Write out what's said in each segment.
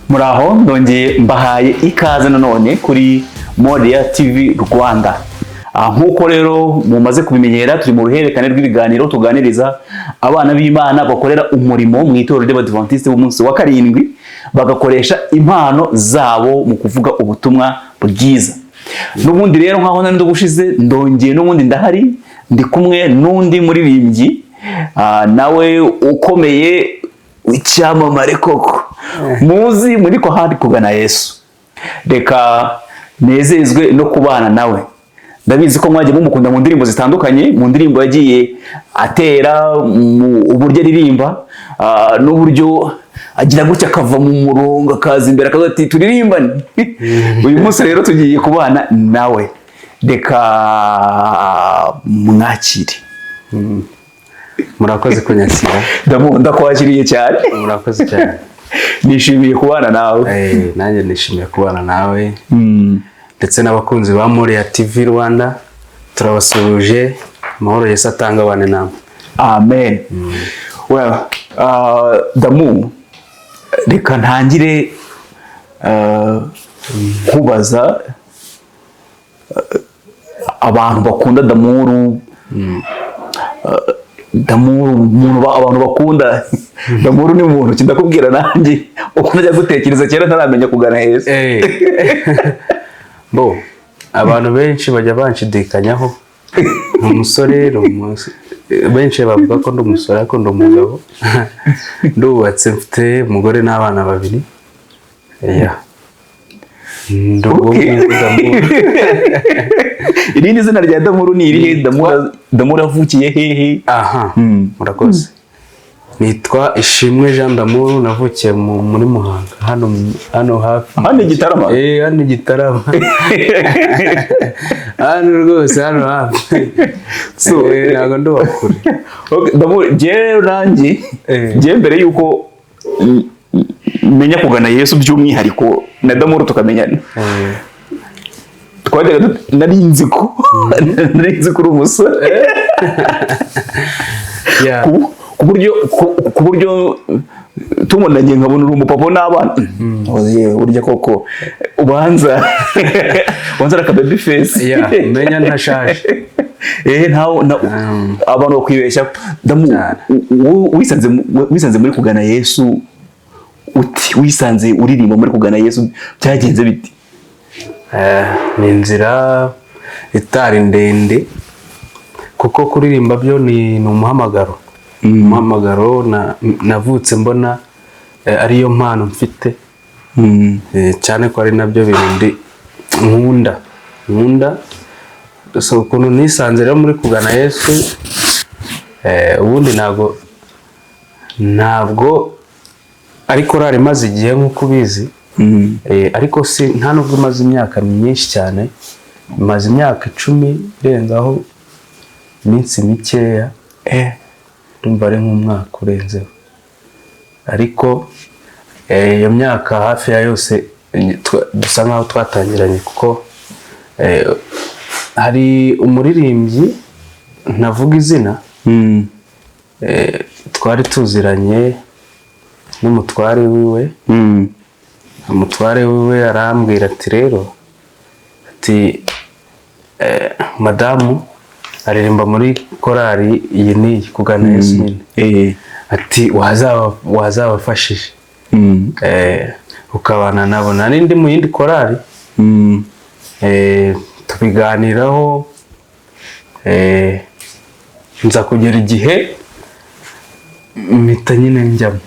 Muraho ndongeye mbahaye ikaze nanone kuri Moriya TV Rwanda. Nkuko rero mumaze kubimenyera, turi mu ruhererekane rw'ibiganiro tuganiriza abana b'Imana bakorera umurimo mu itorero ry'Abadventiste b'umunsi wa karindwi, bagakoresha impano zabo mu kuvuga ubutumwa bwiza. N'ubundi rero nkaho nari ndugushize, ndongeye n'ubundi ndahari, ndi kumwe n'undi muririmbyi nawe ukomeye w'icyamamare koko, muzi muri ko hari kugana Yesu. Reka nezezwe no kubana nawe. Ndabizi ko mwagiye mumukunda mu ndirimbo zitandukanye, mu ndirimbo yagiye atera, uburyo aririmba, n'uburyo agira gutya akava mu murongo akaza imbere akavuga ati turirimbane. Uyu munsi rero tugiye kubana nawe. Reka mwakire. Murakoze kunyakira. Ndakwakiriye cyane. Murakoze cyane. Nishimiye kubana nawe. Nanjye nishimiye kubana nawe. Ndetse n'abakunzi ba Moriya TV Rwanda turabasuhuje. Amahoro Yesu atanga abane namwe. Amen. Well, Damu, reka ntangire kubaza abantu bakunda Damuru. Damuru, abantu bakunda Damuru ni umuntu kindakubwira nanjye uko najya gutekereza kera ntaramenya kugana Yesu. Bo abantu benshi bajya banshidikanyaho, umusore benshi bavuga ko ndi umusore ariko ndi umugabo. Ndubatse, mfite umugore n'abana babiri. Irindi zina rya Damuru ni irihe? Damuru avukiye hehe? Murakoze. Nitwa Ishimwe Jean Damuru, navukiye muri Muhanga, hano hafi. Hano Gitarama? Hano Gitarama. Hano rwose hano hafi. Ntabwo ndubakure. Damuru, njye mbere yuko menya kugana Yesu by'umwihariko na Damuru tukamenyana, nari nzi ko uri umusore. Ku buryo tumunanye nkabona uri umupapa n'abana. Urya koko ubanza aka baby face. Menya ntashaje. Abantu bakwibeshya. Wisanze muri kugana Yesu uti? Wisanze uririmba muri kugana Yesu byagenze biti? Ni inzira itari ndende, kuko kuririmba byo ni umuhamagaro. Umuhamagaro navutse mbona ariyo mpano mfite, cyane ko ari nabyo bindi nkunda. So ukuntu nisanze rero muri kugana Yesu, ubundi ntabwo ariko rari maze igihe nk'uko ubizi. Ariko nta nubwo maze imyaka myinshi cyane, maze imyaka 10 irengaho iminsi mikeya. Ndumva ari nk'umwaka urenzeho, ariko iyo myaka hafi ya yose dusa nkaho twatangiranye, kuko hari umuririmbyi ntavuga izina, twari tuziranye n'umutware wiwe. Umutware wiwe arambwira ati rero, madamu aririmba muri korari iyi n'iyi kugana Yesu nyine, ati wazabafashije ukabana nabo. Nari ndi mu yindi korari, tubiganiraho, nza kugera igihe mpita nyine njyamo.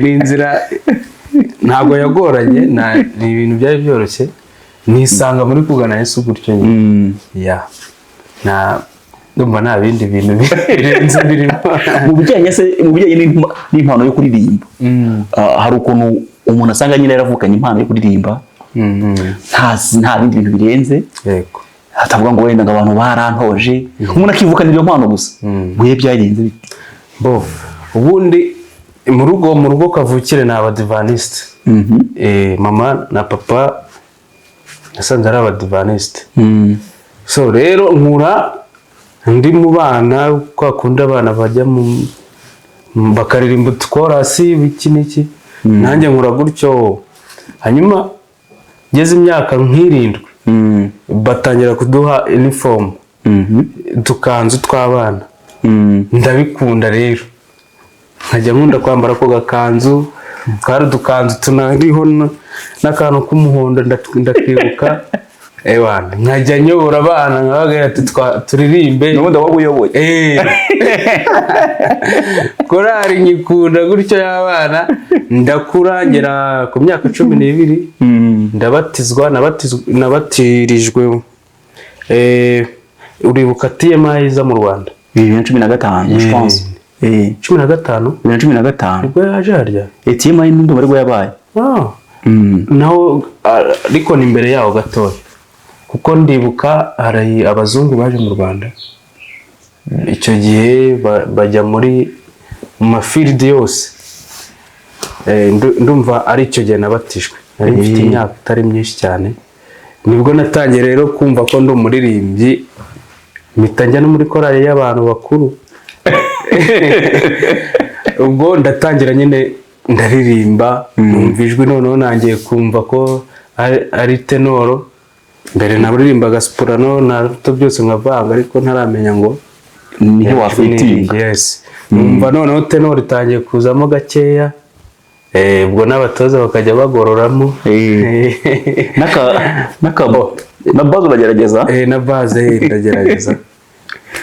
Ni inzira ntabwo yagoranye, ni ibintu byari byoroshye, nisanga muri kugana Yesu gutyo nyine. Ndumva nta bindi bintu birenze birimo. Mu bijyanye n'impano yo kuririmba, hari ukuntu umuntu asanga nyine yaravukanye impano yo kuririmba, nta bindi bintu birenze. Yego. Hatavuga ngo wenda abantu barantoje, umuntu akivukana iyo mpano gusa. Buye byagenze bite? Ubundi mu rugo kavukire ni Abadventiste. Mama na papa nasanze ari Abadventiste. So rero nkura ndi mu bana, kwa kundi abana bajya bakaririmba utukorasi biki n'iki, nanjye nkura gutyo. Hanyuma ngeze imyaka nk'irindwi batangira kuduha uniform, udukanzu tw'abana. Ndabikunda rero, nkajya nkunda kwambara ako gakanzu. Twari udukanzu tunariho n'akantu k'umuhondo ndakibuka. Ewana, nkajya nyobora abana nkababwira ati turirimbe. Nubundi wowe uyoboye. Korari nyikunda gutyo y'abana. Ndakura ngera ku myaka 12 ndabatizwa. Nabatirijwe uribuka TMI iza mu Rwanda 2015 je pense. 2015 nibwo yaje harya. TMI n'undi bari yabaye. Naho ariko ni imbere yaho gatoya, kuko ndibuka hari abazungu baje mu Rwanda icyo gihe bajya muri mafield yose. Ndumva ari icyo gihe nabatijwe, nari mfite imyaka itari myinshi cyane. Nibwo natangiye rero kumva ko ndi umuririmbyi, mpita njya no muri korali y'abantu bakuru. Ubwo ndatangira nyine ndaririmba, numva ijwi noneho nangiye kumva ko ari tenoro. Mbere naburirimbaga soprano na alto byose nkavanga, ariko ntaramenya ngo niho wafitinga. Yes, numva noneho tenoro itangiye kuzamo gakeya. Ubwo n'abatoza bakajya bagororamo. Nakabo na base uragerageza. Na base ndagerageza.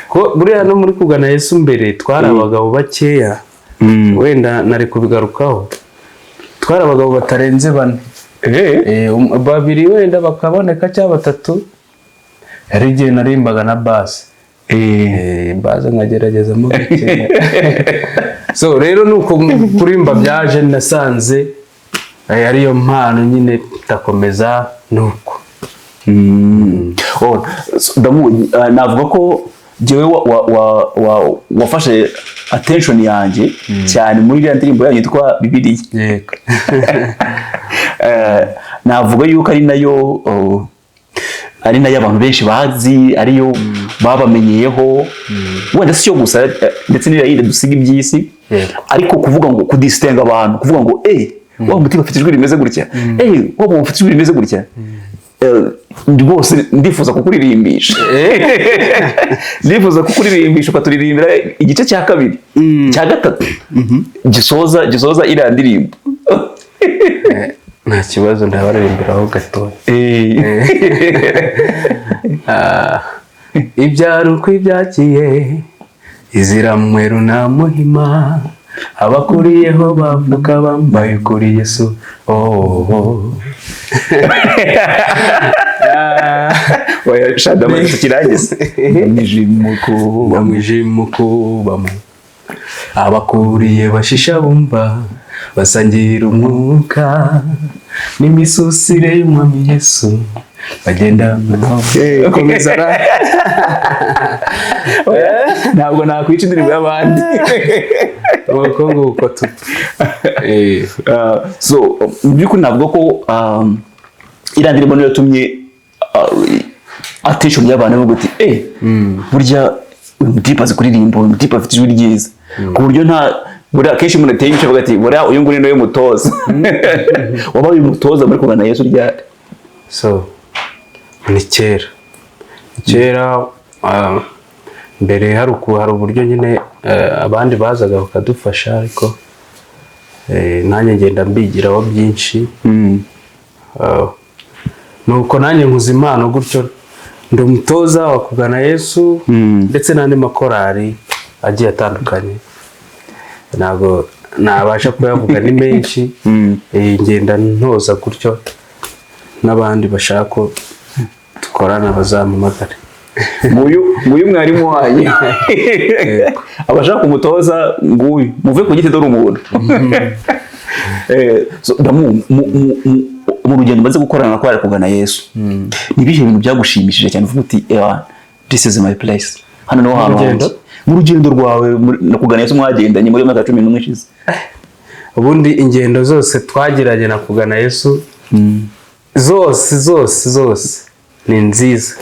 Ko buriya no muri kugana Yesu mbere twari abagabo bakeya. Wenda nari kubigarukaho. Twari abagabo batarenze 4. Babiri wenda bakaboneka cyangwa 3. Hari igihe narimbaga na base. Base nkagerageza mo gakeya. So rero nuko kurimba byaje nasanze ariyo mpano nyine takomeza nuko. Navuga ko jewe wafashe attention yanjye cyane muri ya ndirimbo yanyu yitwa Bibiliya. Yego. Navuga yuko ari nayo abantu benshi bazi, ariyo babamenyeyeho. Wenda si cyo gusa, ndetse n'irayinde dusiga iby'isi. Ariko kuvuga ngo kudistinga abantu, kuvuga ngo wa mutima ufite ijwi rimeze gutya, wa muntu ufite ijwi rimeze gutya, rwose ndifuza kukuririmbisha. Ndifuza kukuririmbisha, ukaturirimbira igice cya 2 cya 3 gisoza iriya ndirimbo. Nta kibazo, ndabaririmbiraho gatoya. Ibyaro kwibyakiye izira mweru na muhima, abakuriyeho bavuga bambaye kuri Yesu. Oya shada maze tukirangise. Bamwijimuko bamu, abakuriye bashisha bumva basangira umwuka n'imisusire y'umwami Yesu bagenda komeza ra. Ntabwo nakwica indirimbo y'abandi. Abakongo uko tu. So byukuri navuga ko iriya ndirimbo niyo yatumye attention y'abantu bavuga ati burya umutipe azi kuririmba, umutipe afite ijwi ryiza, ku buryo buriya kenshi umuntu ateye ibice bavuga ati buriya uyu nguyu niwe mutoza. Wabaye umutoza muri kugana Yesu ryari? So ni kera mbere hari uburyo nyine abandi bazaga bakadufasha, ariko nanjye ngenda mbigiraho byinshi. Nuko nanjye nkuza impano gutyo, ndi umutoza wa kugana Yesu ndetse n'andi makorari agiye atandukanye. Ntabwo nabasha kuyavuga ni menshi. Ngenda ntoza gutyo n'abandi bashaka ko dukorana bazampamagare. Nguyu mwarimu wanyu abashaka umutoza, nguyu muve ku giti dore umuntu. Mu rugendo maze gukorana na kwari kugana Yesu, ni bihe bintu byagushimishije cyane uvuga uti this is my place? Hano no hantu mu rugendo rwawe no kugana Yesu mwagendanye muri 11 ishize. Ubundi ingendo zose twagiranye na kugana Yesu zose ni nziza.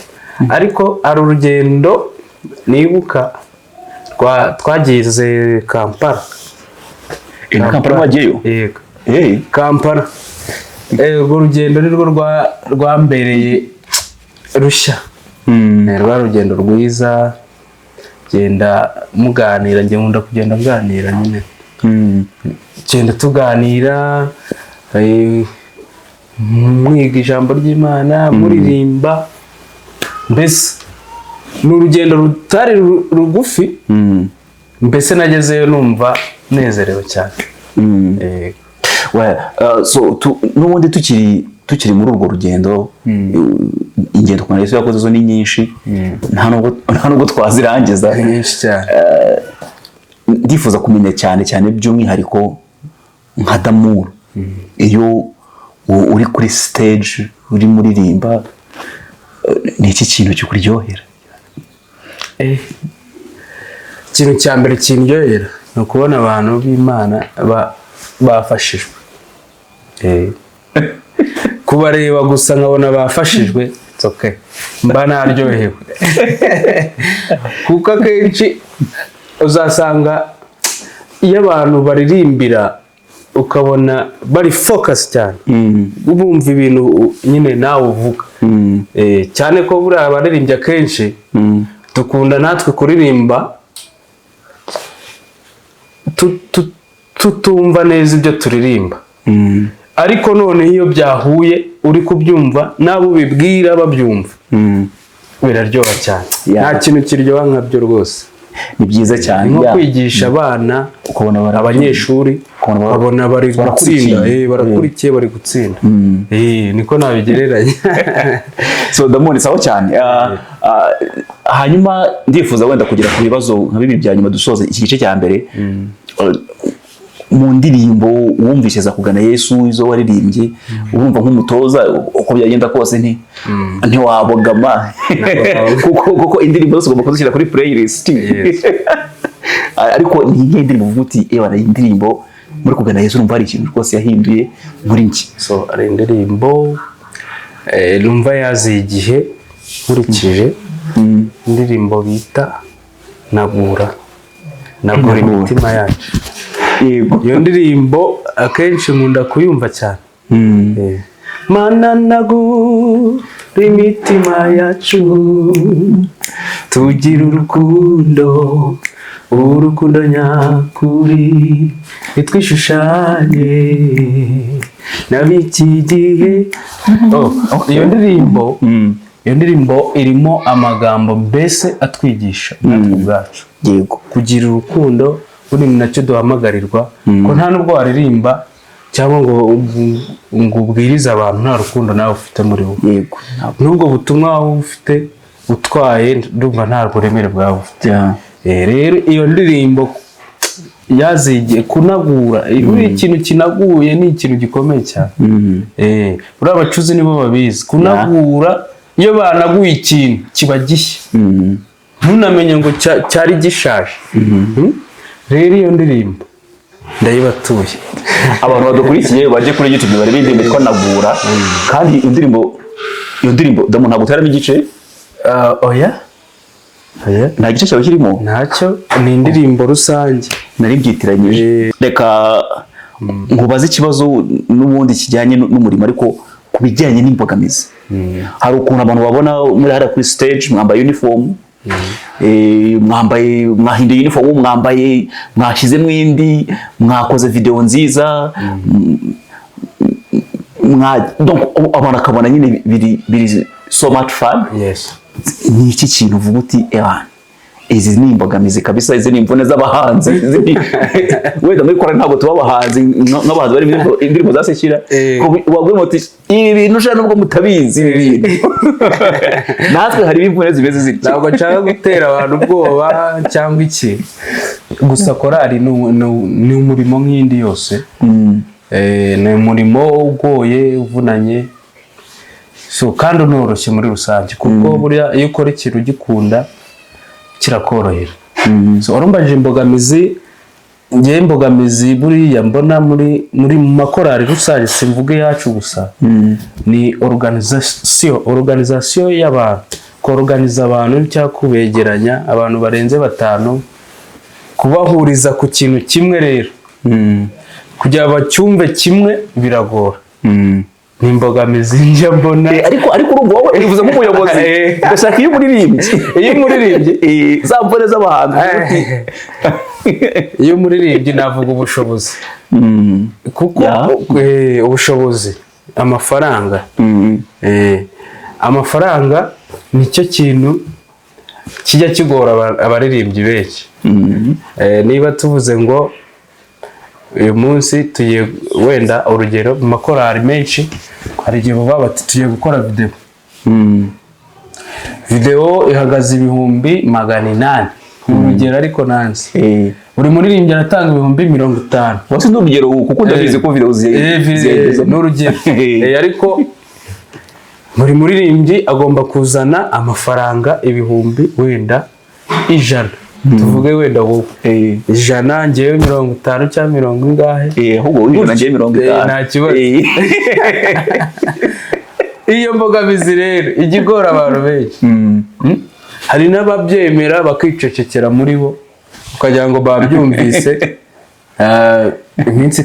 Ariko ari urugendo nibuka twagize Kampala. Kampala wagiyeyo? Yego. Kampala. Urwo rugendo nirwo rwambereye rushya. Rwa rugendo rwiza, genda muganira, njye nkunda kugenda nganira nyine. Genda tuganira, mwiga ijambo ry'Imana, muririmba. Mbese ni urugendo rutari rugufi, mbese nagezeyo numva nezerewe cyane. N'ubundi tukiri muri urwo rugendo, ingendo kwa Yesu yakoze zo ni nyinshi, nta nubwo twazirangiza. Nyinshi cyane. Ndifuza kumenya cyane by'umwihariko nka Damour, iyo uri kuri stage uri muririmba, ni iki kintu kikuryohera? Ikintu cya mbere kindyohera ni ukubona abantu b'Imana bafashijwe. Kubareba gusa nkabona bafashijwe, it's okay, mba naryohewe. Kuko akenshi uzasanga iyo abantu baririmbira ukabona bari focus cyane, bumva ibintu nyine nawe uvuga. Cyane ko buriya abaririmbyi akenshi dukunda natwe kuririmba tutumva neza ibyo turirimba, ariko none iyo byahuye uri kubyumva nabo ubibwira babyumva, biraryoha cyane. Nta kintu kiryoha nkabyo rwose. Ni byiza cyane nko kwigisha abana, ukabona abanyeshuri ukabona bari gutsinda, barakurikiye, bari gutsinda. Niko nabigereranya. So Damour, sawa cyane. Hanyuma ndifuza wenda kugera ku bibazo nka bibi bya nyuma dusoza iki gice cya mbere. Mu ndirimbo wumvise za kugana Yesu izo waririmbye, urumva nk'umutoza uko byagenda kose ntiwabogama, kuko indirimbo zose ugomba kuzishyira kuri playlist. Ariko ni indirimbo uvuga uti ewa indirimbo muri kugana Yesu numva hari ikintu rwose yahinduye muri njye. So ari indirimbo numva yazi igihe nkurikije, indirimbo bita Nagura imitima yacu. Iyo ndirimbo akenshi nkunda kuyumva cyane. Mana nagura imitima yacu, tugira urukundo nyakuri, nitwishushanye n'ab'iki gihe. Iyo ndirimbo irimo amagambo mbese atwigisha natwe ubwacu kugira urukundo. Buri nacyo duhamagarirwa ko nta nubwo waririmba cyangwa ngo ubwirize abantu nta rukundo nawe ufite muri wowe. Nubwo butumwa wawe ufite utwaye ndumva nta buremere bwawe ufite. Rero iyo ndirimbo yazigiye kunagura, buri ikintu kinaguye ni ikintu gikomeye cyane. Buri abacuzi nibo babizi kunagura. Iyo banaguye ikintu kiba gishya, ntunamenye ngo cyari gishaje. Rero iyo ndirimbo ndayibatuye. Abantu badukurikiye baje kuri YouTube bari bindimbe twanagura, kandi iyo ndirimbo Damour ntabwo uteramo igice. Oya, nta gice cyawe kirimo. Ntacyo, ni indirimbo rusange nari byitiranyije. Reka nkubaze ikibazo n'ubundi kijyanye n'umurimo, ariko ku bijyanye n'imbogamizi. Hari ukuntu abantu babona muri hara kuri stage mwambaye uniform, mwahinduye uniform, mwashizemo indi, mwakoze video nziza, donc abantu akabona nyine biri so much fun. Ni iki kintu uvuga uti izi ni imbogamizi kabisa, izi ni imvune z'abahanzi. Wenda muri kora ntabwo tuba abahanzi nk'abahanzi bari indirimbo zasekira, wabwiye uti ibi bintu ushaka nubwo mutabizi ibi bintu. Natwe hari imvune zimeze zityo. Ntabwo nshaka gutera abantu ubwoba cyangwa iki, gusa korali ni umurimo nk'indi yose. Ni umurimo ugoye, uvunanye, kandi unoroshye muri rusange, kuko buriya iyo ukora ikintu ugikunda kirakorohera. Urumbaje imbogamizi, ngiye imbogamizi buriya mbona muri mu makorali rusange, simvuge yacu gusa, ni organisation y'abantu, kuorganiza abantu cyangwa kubegeranya abantu barenze 5, kubahuriza ku kintu kimwe. Rero kugira bacyumve kimwe biragora. Ni imbogamizi njya mbona. Ariko urumva wowe bivuze nk'umuyobozi ndashaka iyo umuririmbyi za mbone z'abahanzi iyo umuririmbyi navuga ubushobozi kuko ubushobozi amafaranga nicyo kintu kijya kigora abaririmbyi benshi. Niba tuvuze ngo uyu munsi tugiye wenda urugero mu makorari menshi hari igihe baba bati tugiye gukora video ihagaze 800,000 urugero ariko nansi buri muririmbyi aratanga 50,000. wose n'urugero kuko ndabizi ko video ziyageza n'urugero ariko muri muririmbyi agomba kuzana amafaranga 100,000 tuvuge wenda wowe 100 ngewe 50 cyangwa 40 ingahe ahubwo w'ijana ngewe 50 nta kibazo. Iyo mbogamizi rero igigora abantu benshi hari n'ababyemera bakicecekera muri bo ukagira ngo babyumvise iminsi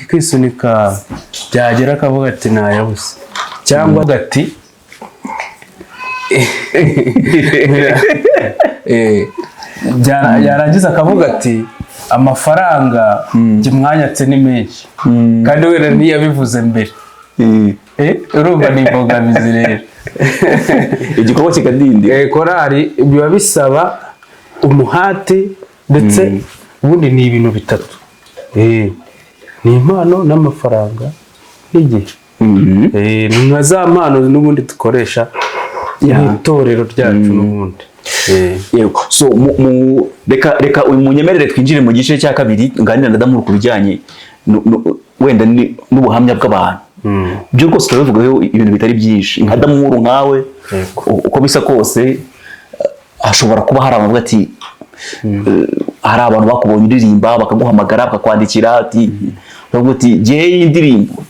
kisunika byagera akavuga ati nayabuze cyangwa gati yarangiza akavuga ati amafaranga kimwanyatse ni menshi kandi wenda ntiyabivuze mbere. Urumva ni imbogamizi rero igikorwa kikadindi. Korali biba bisaba umuhate ndetse ubundi ni ibintu bitatu, ni impano n'amafaranga n'igihe. Ni nka za mpano n'ubundi dukoresha itorero ryacu n'ubundi. Yego, so reka munyemerere twinjire mu gice cya kabiri nganira na Damuru ku bijyanye wenda n'ubuhamya bw'abantu. Byo rwose turabivugaho ibintu bitari byinshi nka Damuru nkawe uko bisa kose hashobora kuba hari abantu ati hari abantu bakubonye uririmba bakaguhamagara bakakwandikira ati geye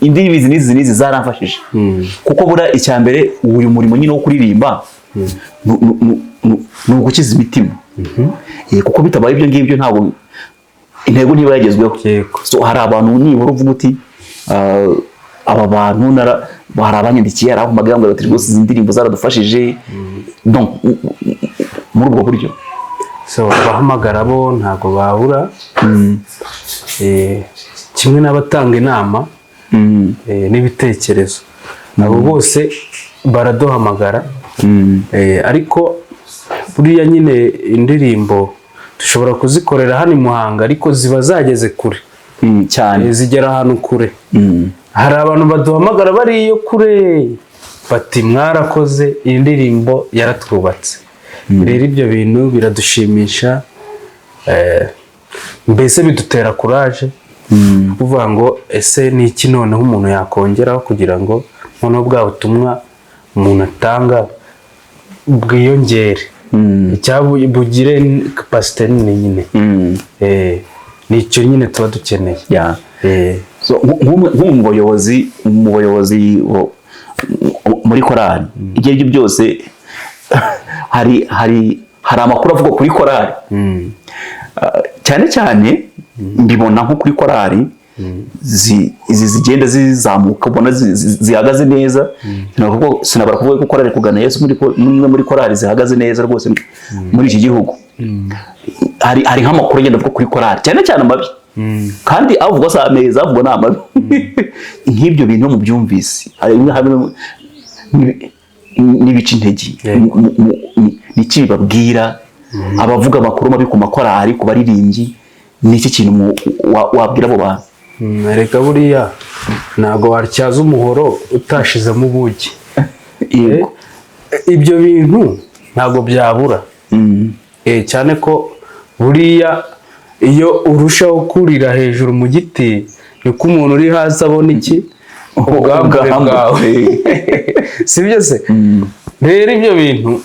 indirimbo izi zaramfashije kuko bura icyambere uyu murimo nyine wo kuririmba ni ugukiza imitima kuko bitabaye ibyo ngibyo ntabwo intego niba yagezweho. So hari abantu nibura uvuga uti aba bantu hari abanyandikiye ari abahamagara ngo bati rwose izi ndirimbo zaradufashije muri ubwo buryo. So abahamagara bo ntabwo babura kimwe n'abatanga inama n'ibitekerezo abo bose baraduhamagara. Ariko buriya nyine indirimbo dushobora kuzikorera hano i Muhanga ariko ziba zageze kure cyane, zigera ahantu kure. Hari abantu baduhamagara bari iyo kure bati mwarakoze iyi ndirimbo yaratwubatse. Rero ibyo bintu biradushimisha, mbese bidutera courage kuvuga ngo ese ni iki noneho umuntu yakongeraho kugira ngo noneho bwa butumwa umuntu atanga bwiyongere bugire capacity nini nyine. Nicyo nyine tuba dukeneye. nk'umuyobozi muri korali ibyo aribyo byose hari amakuru avuga kuri korali cyane cyane mbibona nko kuri korali zigenda zizamuka ubona zihagaze neza. Sinabara kuvuga ko korali kugana Yesu muri korali zihagaze neza rwose muri iki gihugu. Hari nk'amakuru agenda avuga kuri korali cyane cyane amabi kandi avuga sa meza avuga n'amabi nk'ibyo bintu mu byumvise n'ibica intege n'iki babwira abavuga amakuru mabi ku makorali ku baririmbyi n'iki kintu wabwira abo bantu? Reka buriya ntabwo watyaza umuhoro utashizemo ubugi. Ibyo bintu ntabwo byabura cyane ko buriya iyo urushaho kurira hejuru mu giti niko umuntu uri hasi abona iki ubwambure bwawe sibyo se? Rero ibyo bintu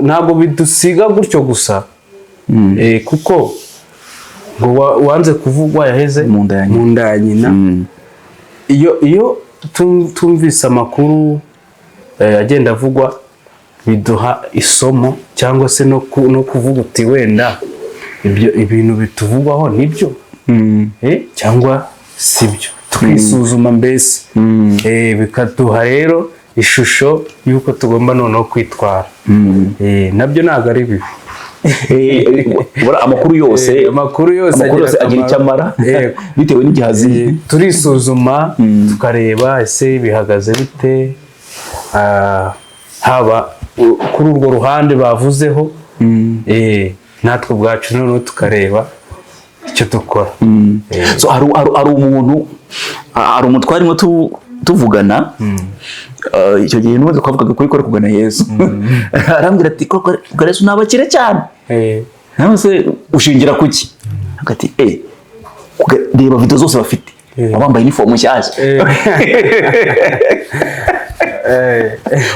ntabwo bidusiga gutyo gusa kuko ngo wanze kuvugwa yaheze mu nda ya nyina. Iyo tumvise amakuru agenda avugwa biduha isomo cyangwa se no kuvuga uti wenda ibyo ibintu bituvugwaho nibyo cyangwa sibyo, tukisuzuma mbese bikaduha rero ishusho y'uko tugomba noneho kwitwara. Nabyo ntabwo ari bibi. Amakuru yose agira icyo amara bitewe n'igihe turisuzuma tukareba ese bihagaze bite, haba kuri urwo ruhande bavuzeho, natwe ubwacu noneho tukareba icyo dukora. So hari umuntu twarimo tuvugana icyo gihe n'ubundi twavugaga kuri kugana Yesu, arambwira ati koko Yesu ni abakire cyane, nawe se ushingira kuki? Ati reba video zose bafite, bambaye uniform nshyashya,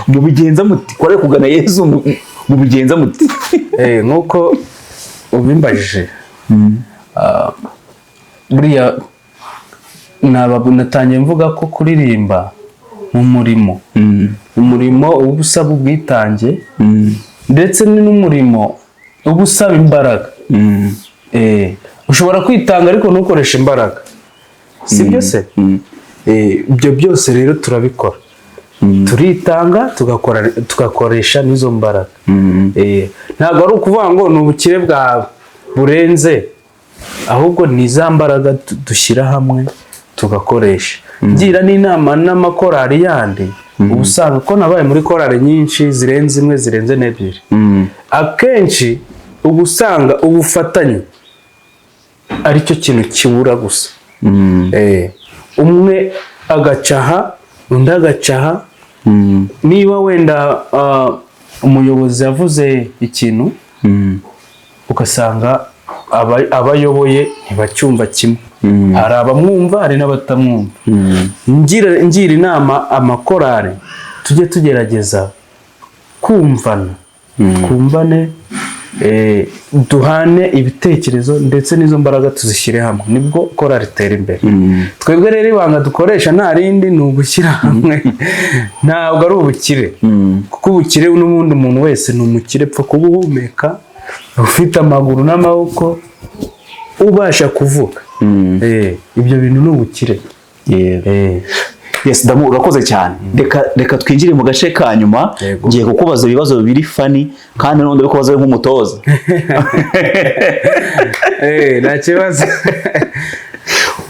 mubigenza muti kore kugana Yesu, mubigenza muti? Nkuko ubimbajije, buriya natangiye mvuga ko kuririmba umurimo uba usaba ubwitange, ndetse n'umurimo uba usaba imbaraga. Ushobora kwitanga ariko ntukoreshe imbaraga, sibyo se? Ibyo byose rero turabikora, turitanga tugakoresha n'izo mbaraga. Ntabwo ari ukuvuga ngo ni ubukire bwa burenze, ahubwo ni za mbaraga dushyira hamwe tugakoresha. Ngira n'inama n'amakorari yandi, uba usanga ko nabaye muri korari nyinshi zirenze imwe, zirenze n'ebyiri, akenshi uba usanga ubufatanye aricyo kintu kibura gusa. Umwe agacaha undi agacaha. Niba wenda umuyobozi yavuze ikintu, ugasanga abayoboye ntibacyumva kimwe, hari abamwumva hari n'abatamwumva. Ngira inama amakorari, tujye tugerageza kumvane, duhane ibitekerezo ndetse n'izo mbaraga tuzishyire hamwe, nibwo korari itera imbere. Twebwe rero ibanga dukoresha nta rindi, ni ugushyira hamwe, ntabwo ari ubukire, kuko ubukire n'ubundi umuntu wese ni umukire, pfa kuba uhumeka, ufite amaguru n'amaboko, ubasha kuvuga. Ibyo bintu ni ubukire. Yes, Damu, urakoze cyane. Reka twinjire mu gace ka nyuma, ngiye kukubaza ibibazo bibiri fani kandi n'undi bikubaza nk'umutoza. Nta kibazo.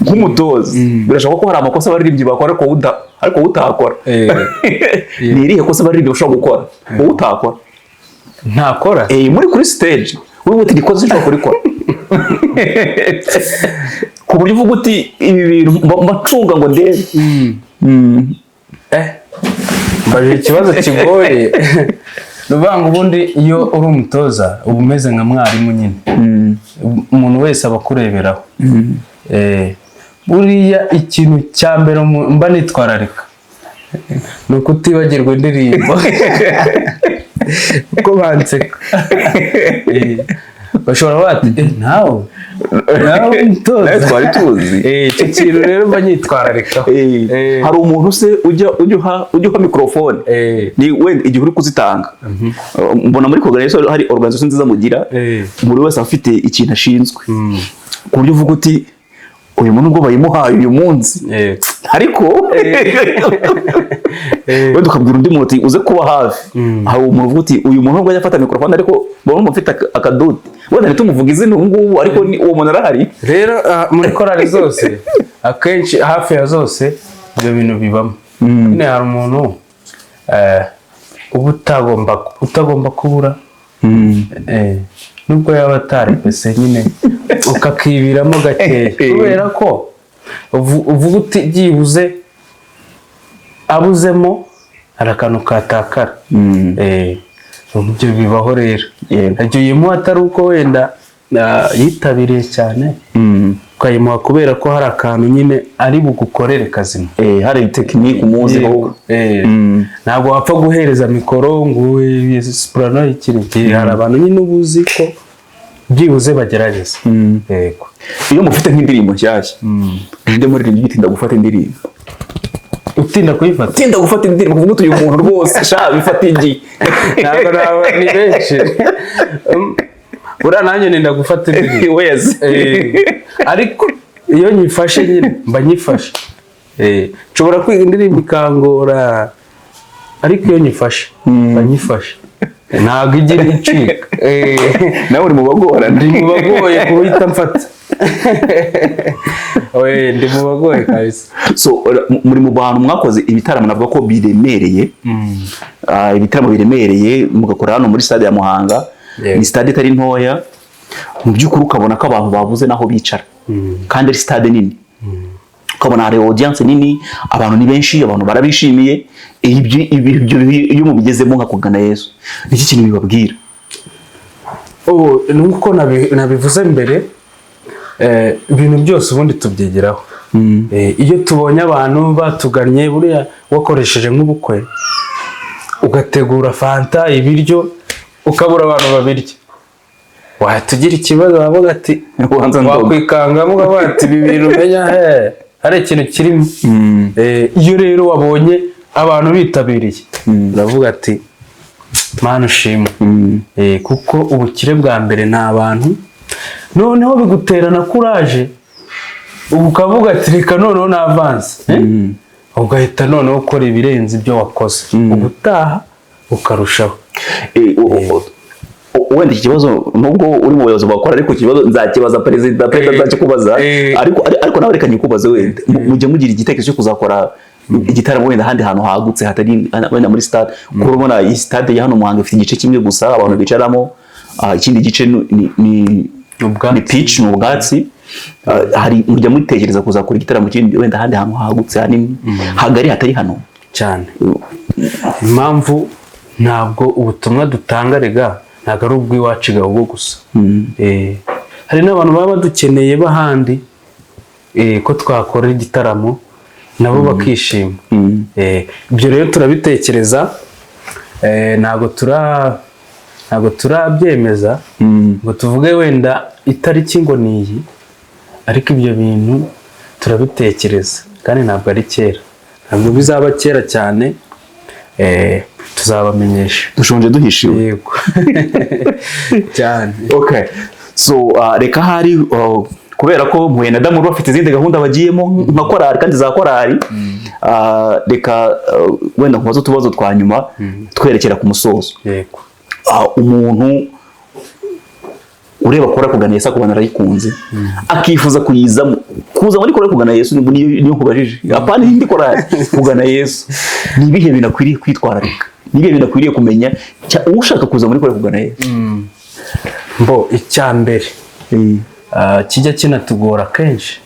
Nk'umutoza, birashoboka ko hari amakosa abaririmbyi bakora ariko utakora. Ni irihe kosa abaririmbyi bashobora gukora wowe utakora? Ntakora? Muri kuri stage wowe uti ikoze cyo kurikora, ku buryo uvuga uti ibi bintu mbacunga ngo ndebe. Mbaje ikibazo kigoye. Nubanga ubundi iyo uri umutoza uba umeze nka mwarimu nyine, umuntu wese aba kureberaho. Buriya ikintu cya mbere mba nitwararika ni ukutibagirwa indirimbo, kuko banseka. Bashobora bati nawe umutoza twari tuzi icyo kintu rero mba nyitwararika. Hari umuntu se ujya uha mikrofone, ni wenda igihe uri kuzitanga, mbona muri Kogana hari organization nziza mugira, buri wese afite ikintu ashinzwe, ku buryo uvuga uti uyu muntu ubwo bayimuhaye uyu munsi, ariko wenda ukabwira undi muntu uze kuba hafi. Hari umuntu uvuga uti uyu muntu ubwo yafata mikrofone ariko bamwe mufite akaduti, wenda ntitumuvuga izina ngubu, ariko ni uwo muntu arahari. Rero muri korari zose akenshi hafi ya zose ibyo bintu bibamo. Nyine hari umuntu uba utagomba kubura, nubwo yaba atarepese nyine ukakibiramo gakeya, kubera ko uvuga uti byibuze abuzemo hari akantu katakara. Ibyo bibaho rero. Agiyemuha atari uko wenda yitabiriye cyane, ukayimuha kubera ko hari akantu nyine ari bugukorere kazima, hari tekinike umuziho. Ntabwo wapfa guhereza mikoro ngo soprano ikiri. Hari abantu nyine ubuzi ko byibuze bagerageza. Iyo mufite nk'indirimbo nshyashya, ninde muri rimwe gitinda gufata indirimbo? Utinda kuyifata? Utinda gufata indirimbo, kuvuga uti uyu muntu rwose sha bifata igi. Ntabwo ni benshi. Ura nanjye nenda gufata indirimbo. Wese. Ariko iyo nyifashe nyine mba nyifashe. Nshobora kwiga indirimbo ikangora ariko iyo nyifashe mba nyifashe, ntabwo igira icika. nawe uri mu bagora. Ndi mu bagoye kuhita mfata. Ndi mu bagoye kabisa. So muri mu bantu mwakoze ibitaramo navuga ko biremereye, ibitaramo biremereye mugakora hano muri stade ya Muhanga. Ni stade itari ntoya, mu by'ukuri ukabona ko abantu babuze naho bicara, kandi ari stade nini. Ukabona hari audience nini, abantu ni benshi, abantu barabishimiye. Ibyo iyo mubigezemo nka kugana Yesu, niki kintu bibabwira? Nuko nabivuze mbere, ibintu byose ubundi tubyegeraho. Iyo tubonye abantu batugannye, buriya wakoresheje nk'ubukwe ugategura fanta, ibiryo, ukabura abantu babirya, wahatugira ikibazo, wavuga ati wakwikangamo ukavuga ati ibi bintu umenya hari ikintu kirimo. Iyo rero wabonye abantu bitabiriye, uravuga ati Mana ushimwe. Kuko ubukire bwa mbere ni abantu, noneho bigutera na courage, ukavuga ati reka noneho na avance, ugahita noneho ukora ibirenze ibyo wakoze, ubutaha ukarushaho. Wenda iki kibazo nubwo uri mu buyobozi bakora, ariko ikibazo nzakibaza perezida nzakikubaza, ariko nawe reka nyikubaze. Wenda mujye mugira igitekerezo cyo kuzakora igitaramo wenda ahandi hantu hagutse hatari wenda muri stade, kuko urabona iyi stade ya hano Muhanga ifite igice kimwe gusa abantu bicaramo, ikindi gice ni pitch, ni ubwatsi. Hari mujya mutekereza kuzakora igitaramo kindi wenda ahandi hantu hagutse hanini hagari hatari hano cyane? Impamvu ntabwo ubutumwa dutanga rega ntabwo ari ubw'iwacu gahubwo gusa. Hari n'abantu baba badukeneye bahandi, ko twakora igitaramo nabo bakishima. Ibyo rero turabitekereza, ntabwo turabyemeza ngo tuvuge wenda itariki ngo niyi, ariko ibyo bintu turabitekereza kandi ntabwo ari kera, ntabwo bizaba kera cyane. Tuzabamenyesha, dushonje duhishiwe. Yego. Cyane. Okay, so reka hari kubera ko Mpuye na Damuru bafite izindi gahunda bagiyemo nka korari kandi za korari, reka wenda kubazo tubazo twa nyuma twerekera ku musozo. Yego. Umuntu ureba kora kugana Yesu akubana arayikunze, akifuza kuza muri kora kugana Yesu, niyo kubajije apana indi korari kugana Yesu, ni ibihe binakwiriye kwitwararika, ni ibihe binakwiriye kumenya ushaka kuza muri kora kugana Yesu? Mbo icyambere kijya kinatugora kenshi,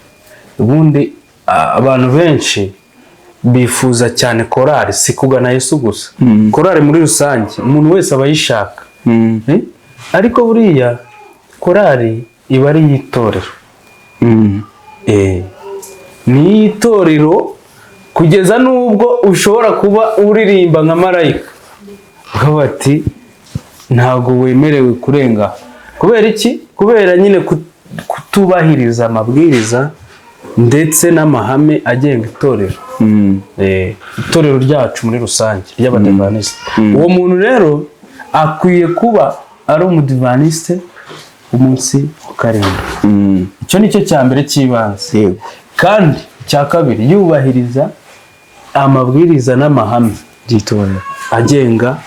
ubundi abantu benshi bifuza cyane korari, si kugana Yesu gusa, korari muri rusange umuntu wese aba yishaka. Ariko buriya korari iba ari itorero. Ni itorero kugeza nubwo ushobora kuba uririmba nka marayika, ukavuga ati ntabwo wemerewe kurenga. Kubera iki? Kubera nyine kutubahiriza amabwiriza ndetse n'amahame agenga itorero. Itorero ryacu muri rusange ry'Abadivaniste. Uwo muntu rero akwiye kuba ari umudivaniste umunsi wa karindwi. Icyo nicyo cya mbere cy'ibanze. Kandi cya kabiri yubahiriza amabwiriza n'amahame y'itorero agenga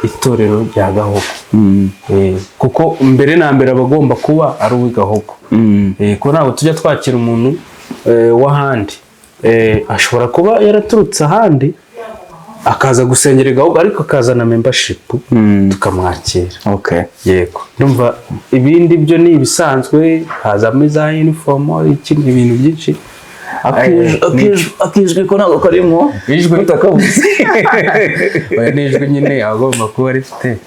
itorero rya Gahogo. Kuko mbere na mbere abagomba kuba ari uw'Gahogo. Kuko ntabwo tujya twakira umuntu w'ahandi. Ashobora kuba yaraturutse ahandi akaza gusengera Gahogo, ariko akazana membership tukamwakira. Okay. Yego. Ndumva ibindi byo ni ibisanzwe, hazamo za uniform, ikindi ibintu byinshi. Akijwe ko ntabwo karimo ijwe utakabuze. Oya, nijwe nyine agomba kuba rifite.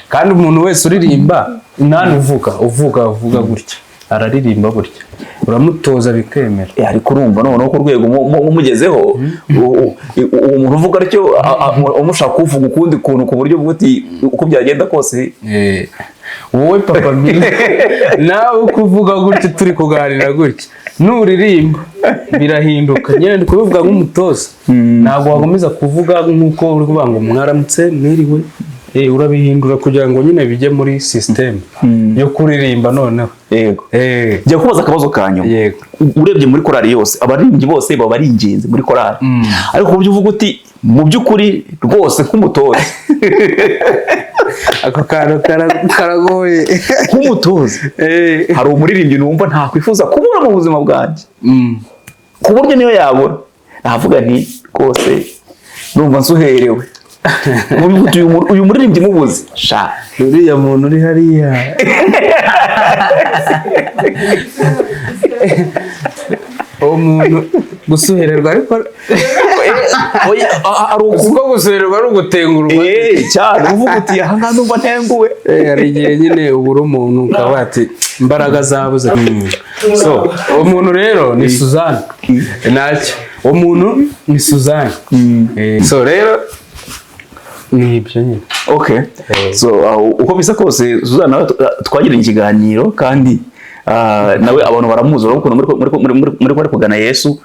Kandi umuntu wese uririmba nani uvuga gutya, araririmba gutya, uramutoza bikemera. Ariko urumva noneho ku rwego umugezeho, uwo muntu uvuga atyo umushaka kuvuga ukundi kuntu ku buryo bw'uti uko byagenda kose. Wowe Papa Mille nawe kuvuga gutya, turi kuganira gutya, nuririmba birahinduka. Nyine ndi kubivuga nk'umutoza, ntabwo wagomeza kuvuga nk'uko uri kuvuga ngo mwaramutse mwiriwe urabihindura kugira ngo nyine bijye muri system yo kuririmba noneho. Yego. Jya kubaza akabazo kanyu. Yego. Urebye muri korali yose abaririmbyi bose baba ari ingenzi muri korali. Ariko ku buryo uvuga uti mu by'ukuri rwose nk'umutoza ako kantu karagoye nk'umutoza hari umuririmbyi numva ntakwifuza kubura mu buzima bwanjye ku buryo niyo yabura navuga nti rwose numva nsuherewe uyu muririmbyi mubuze sha uriya muntu uri hariya uwo muntu gusuhererwa ariko ari uko gusuhererwa ari ugutengurwa cyane uvuga uti aha ngaha numva ntenguwe hari igihe nyine ubura umuntu ukaba ati imbaraga zabuze so uwo muntu rero ni Suzanne nacyo uwo muntu ni Suzanne so rero ni ibyo nyine. Okay. So uko bisa kose Suzanne twagiranye ikiganiro kandi nawe abantu baramuzi urabona muri kugana Yesu.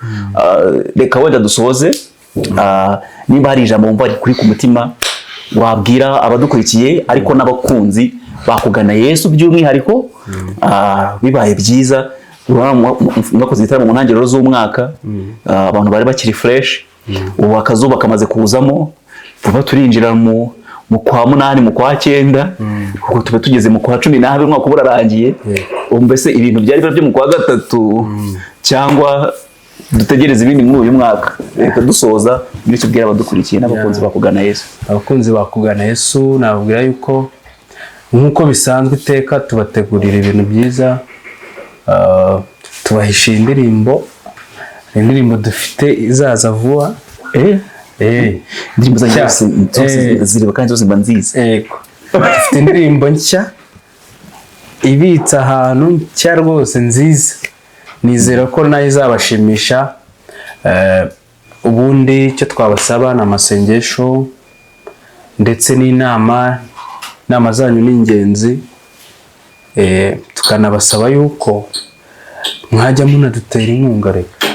Reka wenda dusoze nimba hari ijambo wumva kuri ku mutima wabwira abadukurikiye ariko n'abakunzi bakugana Yesu by'umwihariko bibaye byiza mwakoze igitaramo mu ntangiriro z'umwaka abantu bari bakiri fresh ubu akazuba kamaze kuzamo tuba turinjira mu kwa 8 mu kwa 9 kuko tuba tugeze mu kwa 12 umwaka uburarangiye mbese ibintu byari byo mu kwa 3 cyangwa dutegereza ibindi muri uyu mwaka. Reka dusoza muri cyo bwira abadukurikiye n'abakunzi bakugana Yesu. Abakunzi bakugana Yesu nababwira yuko nkuko bisanzwe iteka tubategurira ibintu byiza tubahisha indirimbo dufite izaza vuba indirimbo zose zireba kandi zose mba nziza. Yego. Dufite indirimbo nshya ibitsa ahantu nshya rwose nziza nizera ko nayo izabashimisha. Ubundi icyo twabasaba na amasengesho ndetse n'inama zanyu ni ingenzi. Tukanabasaba yuko mwajya munadutera inkunga reka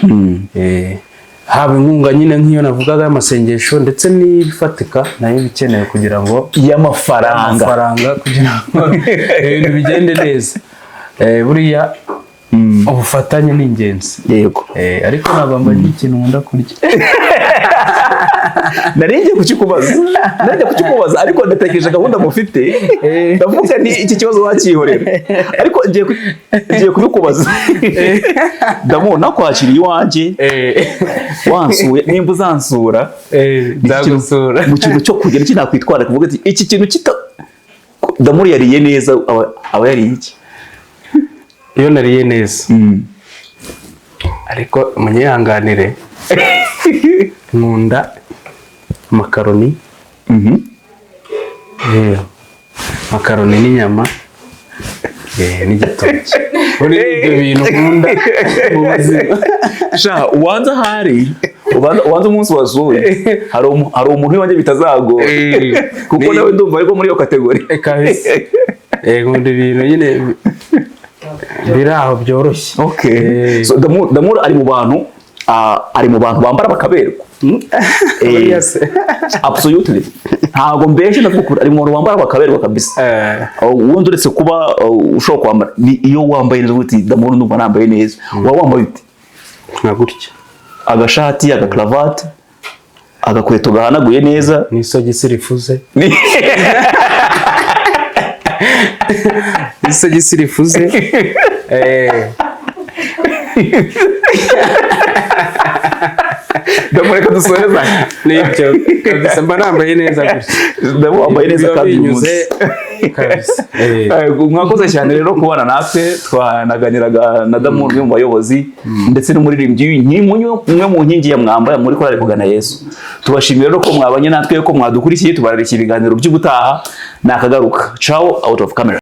haba inkunga nyine nk'iyo navugaga y'amasengesho ndetse n'ibifatika nayo bikenewe kugira ngo y'amafaranga kugira ngo ibintu bigende neza. Buriya ubufatanye ni ingenzi. Yego. Ariko nabamba n'ikintu nkunda kurya naringiye kukikubaza ariko ndatekereje gahunda mufite ndavuga ni iki kibazo wakihorera ariko ngiye kubikubaza ndamubona kwakira iwanjye wansuye nimba uzansura ndagusura mu kintu cyo kugera iki nakwitwara kuvuga ati iki kintu Damuru yariye neza aba yariye iki iyo nariye neza ariko munyihanganire nkunda makaroni makaroni n'inyama n'igitoki muri ibyo bintu nkunda mu buzima sha ubanza ubanza umunsi wasuye hari umuntu wanjye bitazagora kuko nawe ndumva ariko muri iyo kategori kabisa nkunda ibintu nyine biri aho byoroshye. Okay. So Damuru ari mu bantu bambara bakaberwa. Yes. Absolutely. Ntago mbeshe ndakukura ari mu bantu bambara bakaberwa kabisa. Wundi uretse kuba ushobora kwambara iyo wambaye neza uti Damuru ndumva nambaye neza. Wambaye uti nka gutya agashati agakravate agakweto gahanaguye neza n'isogisi rifuze isogisi rifuze Damureka dusoreza n'ibyo kabisa mba nambaye neza gusa wambaye neza kandi binyuze kabisa. Mwakoze cyane rero kubana natwe twanaganiraga na Damuru mu bayobozi ndetse n'umuririmbyi umwe mu nkingi ya mwamba muri korali kugana Yesu. Tubashimiye rero ko mwabanye natwe ko mwadukurikiye tubararikira ibiganiro by'ubutaha nakagaruka. Ciao out of camera.